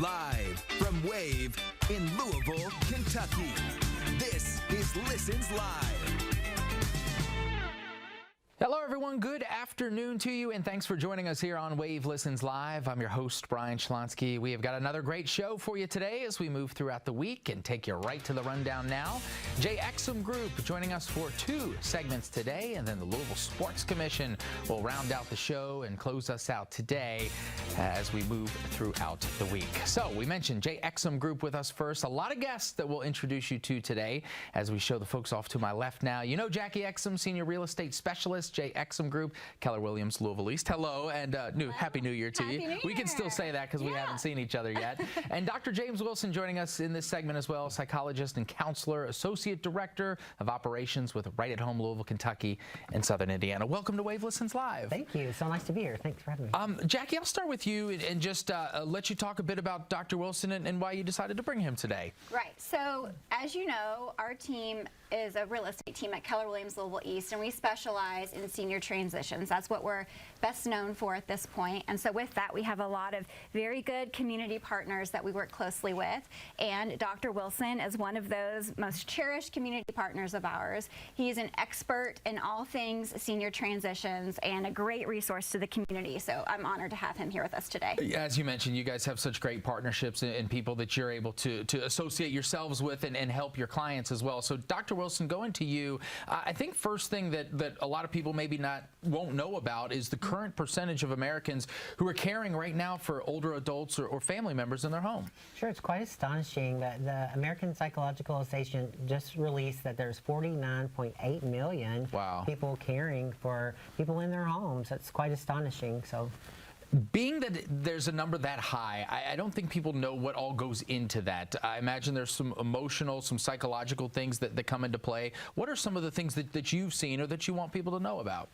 Live from Wave in Louisville, Kentucky. This is Listens Live. Hello, everyone. Good afternoon to you, and thanks for joining us here on Wave Listens Live. I'm your host, Brian Schlonsky. We have got another great show for you today as we move throughout the week and take you right to the rundown now. Exum Group joining us for 2 segments today, and then the Louisville Sports Commission will round out the show and close us out today as we move throughout the week. So we mentioned Exum Group with us first. A lot of guests that we'll introduce you to today as we show the folks off to my left now. You know Jackie Exum, Senior Real Estate Specialist, Exum Group, Keller Williams, Louisville East. Hello, and Happy New Year to you. We can still say that because we haven't seen each other yet. And Dr. James Wilson joining us in this segment as well, psychologist and counselor, Associate Director of Operations with Right at Home Louisville, Kentucky, and Southern Indiana. Welcome to Wave Listens Live. Thank you. So nice to be here. Thanks for having me. Jackie, I'll start with you and just let you talk a bit about Dr. Wilson and why you decided to bring him today. Right. So, as you know, our team is a real estate team at Keller Williams Louisville East, and we specialize in senior transitions. That's what we're best known for at this point. And so with that, we have a lot of very good community partners that we work closely with. And Dr. Wilson is one of those most cherished community partners of ours. He's an expert in all things senior transitions and a great resource to the community. So I'm honored to have him here with us today. As you mentioned, you guys have such great partnerships and people that you're able to associate yourselves with and help your clients as well. So Dr. Wilson, going to you, I think first thing that a lot of people maybe won't know about is the current percentage of Americans who are caring right now for older adults or family members in their home. Sure, it's quite astonishing that the American Psychological Association just released that there's 49.8 million people caring for people in their homes. That's quite astonishing. So, being that there's a number that high, I don't think people know what all goes into that. I imagine there's some emotional, some psychological things that come into play. What are some of the things that you've seen or that you want people to know about?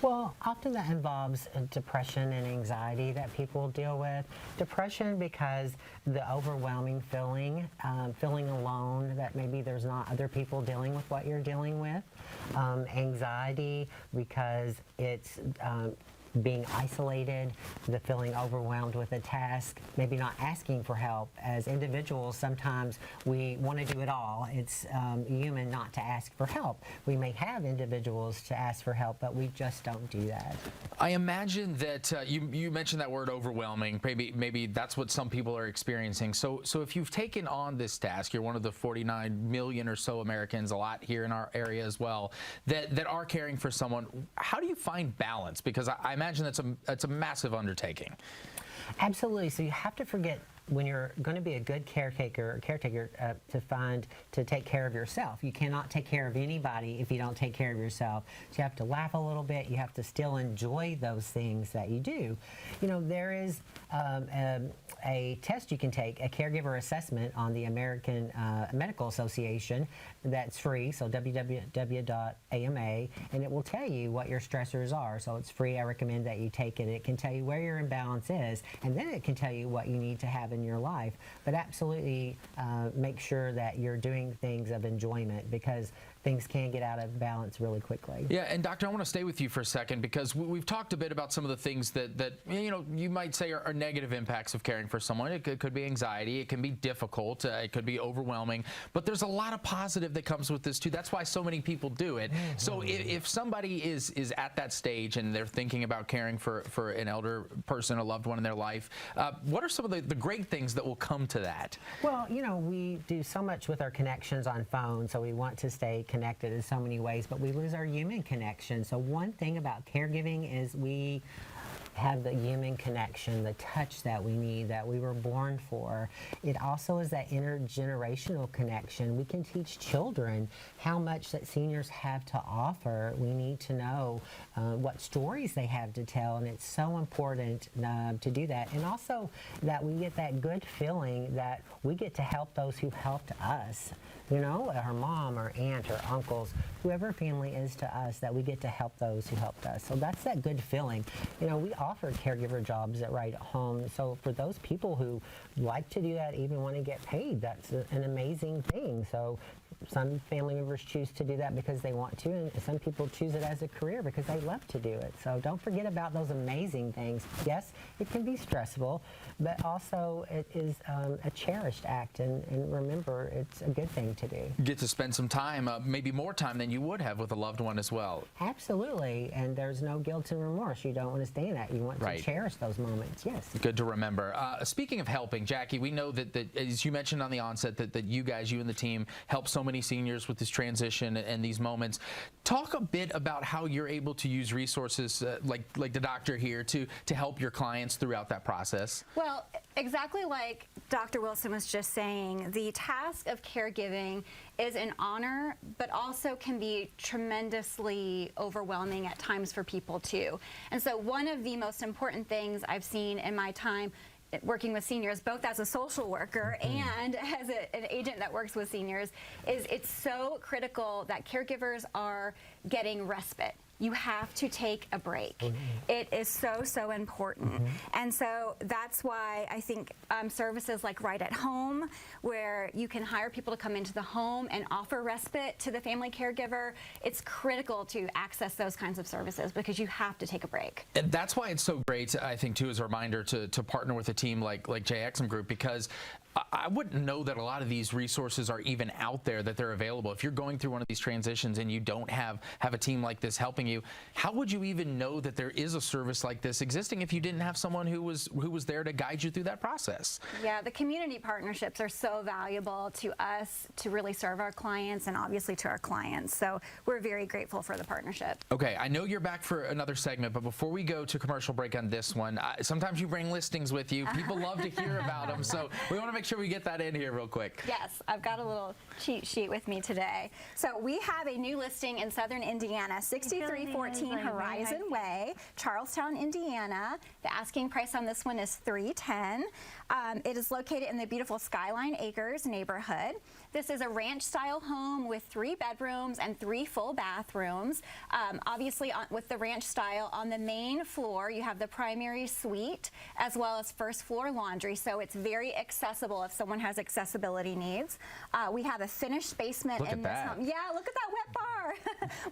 Well, often that involves depression and anxiety that people deal with. Depression because the overwhelming feeling alone, that maybe there's not other people dealing with what you're dealing with. Anxiety because it's being isolated, the feeling overwhelmed with a task, maybe not asking for help. As individuals, sometimes we want to do it all. It's human not to ask for help. We may have individuals to ask for help, but we just don't do that. I imagine that you mentioned that word overwhelming. Maybe that's what some people are experiencing. So if you've taken on this task, you're one of the 49 million or so Americans, a lot here in our area as well, that are caring for someone. How do you find balance? Because I imagine that's a massive undertaking. Absolutely. So you have to forget, when you're going to be a good caretaker, to take care of yourself. You cannot take care of anybody if you don't take care of yourself. So you have to laugh a little bit. You have to still enjoy those things that you do. You know, there is a test you can take, a caregiver assessment on the American Medical Association that's free, so www.ama, and it will tell you what your stressors are. So it's free. I recommend that you take it. It can tell you where your imbalance is, and then it can tell you what you need to have in your life. But absolutely make sure that you're doing things of enjoyment, because things can get out of balance really quickly. Yeah, and Doctor, I want to stay with you for a second, because we've talked a bit about some of the things that you might say are negative impacts of caring for someone. It could be anxiety, it can be difficult, it could be overwhelming, but there's a lot of positive that comes with this too. That's why so many people do it. Mm-hmm. So if somebody is at that stage and they're thinking about caring for an elder person, a loved one in their life, what are some of the great things that will come to that? Well, we do so much with our connections on phones, so we want to stay connected in so many ways, but we lose our human connection. So one thing about caregiving is we have the human connection, the touch that we need, that we were born for. It also is that intergenerational connection. We can teach children how much that seniors have to offer. We need to know what stories they have to tell, and it's so important to do that. And also that we get that good feeling that we get to help those who helped us. you know, her mom or aunt or uncles, whoever family is to us, that we get to help those who helped us. So that's that good feeling. You know, we offer caregiver jobs at Right at Home. So for those people who like to do that, even want to get paid, that's an amazing thing. So some family members choose to do that because they want to, and some people choose it as a career because they love to do it. So don't forget about those amazing things. Yes, it can be stressful, but also it is a cherished act, and remember, it's a good thing to do. Get to spend some time, maybe more time than you would have with a loved one as well. Absolutely, and there's no guilt and remorse. You don't want to stay in that. You want to cherish those moments, yes. Good to remember. Speaking of helping, Jackie, we know that, as you mentioned on the onset, that you and the team help so many seniors with this transition and these moments. Talk a bit about how you're able to use resources like the doctor here to help your clients throughout that process. Well, exactly like Dr. Wilson was just saying, the task of caregiving is an honor, but also can be tremendously overwhelming at times for people too. And so one of the most important things I've seen in my time working with seniors, both as a social worker and as an agent that works with seniors, is it's so critical that caregivers are getting respite. You have to take a break. It is so important. And so that's why I think services like Right at Home, where you can hire people to come into the home and offer respite to the family caregiver, it's critical to access those kinds of services because you have to take a break. And that's why it's so great, I think, too, as a reminder to partner with a team like Exum Group, because I wouldn't know that a lot of these resources are even out there, that they're available. If you're going through one of these transitions and you don't have a team like this helping you, how would you even know that there is a service like this existing if you didn't have someone who was there to guide you through that process? Yeah, the community partnerships are so valuable to us to really serve our clients and obviously to our clients. So we're very grateful for the partnership. Okay, I know you're back for another segment, but before we go to commercial break on this one, sometimes you bring listings with you. People love to hear about them, so we want to make sure we get that in here real quick. Yes, I've got a little cheat sheet with me today. So we have a new listing in southern Indiana, 6314 Horizon Way, Charlestown, Indiana. The asking price on this one is $310,000. It is located in the beautiful Skyline Acres neighborhood. This is a ranch-style home with 3 bedrooms and 3 full bathrooms. Obviously, with the ranch style, on the main floor, you have the primary suite as well as first floor laundry, so it's very accessible if someone has accessibility needs. We have a finished basement in this home. Yeah, look at that wet bar.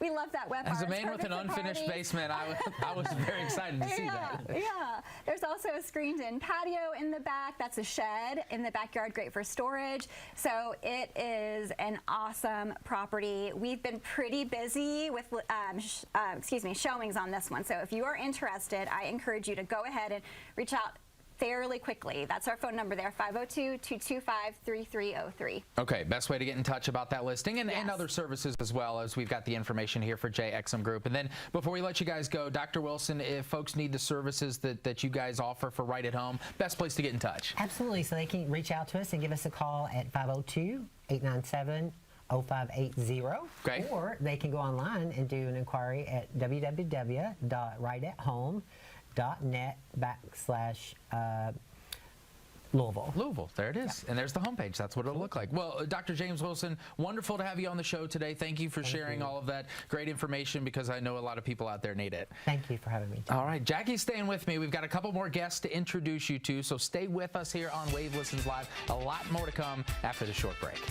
We love that wet bar. As a man with an unfinished basement, I was very excited to see that. Yeah. There's also a screened-in patio in the back. That's a shed in the backyard, great for storage. So it is an awesome property. We've been pretty busy with showings on this one. So if you are interested, I encourage you to go ahead and reach out fairly quickly. That's our phone number there, 502-225-3303. Okay, best way to get in touch about that listing and other services as well, as we've got the information here for Exum Group. And then before we let you guys go, Dr. Wilson, if folks need the services that you guys offer for Right at Home, best place to get in touch. Absolutely, so they can reach out to us and give us a call at 502-897-0580. Okay. Or they can go online and do an inquiry at www.rightatHome.net/Louisville. Louisville, there it is. And there's the homepage. That's what it'll look like. Well, Dr. James Wilson, wonderful to have you on the show today. Thank you for sharing all of that great information, because I know a lot of people out there need it. Thank you for having me. All right, Jackie's staying with me. We've got a couple more guests to introduce you to, so stay with us here on Wave Listens Live. A lot more to come after the short break.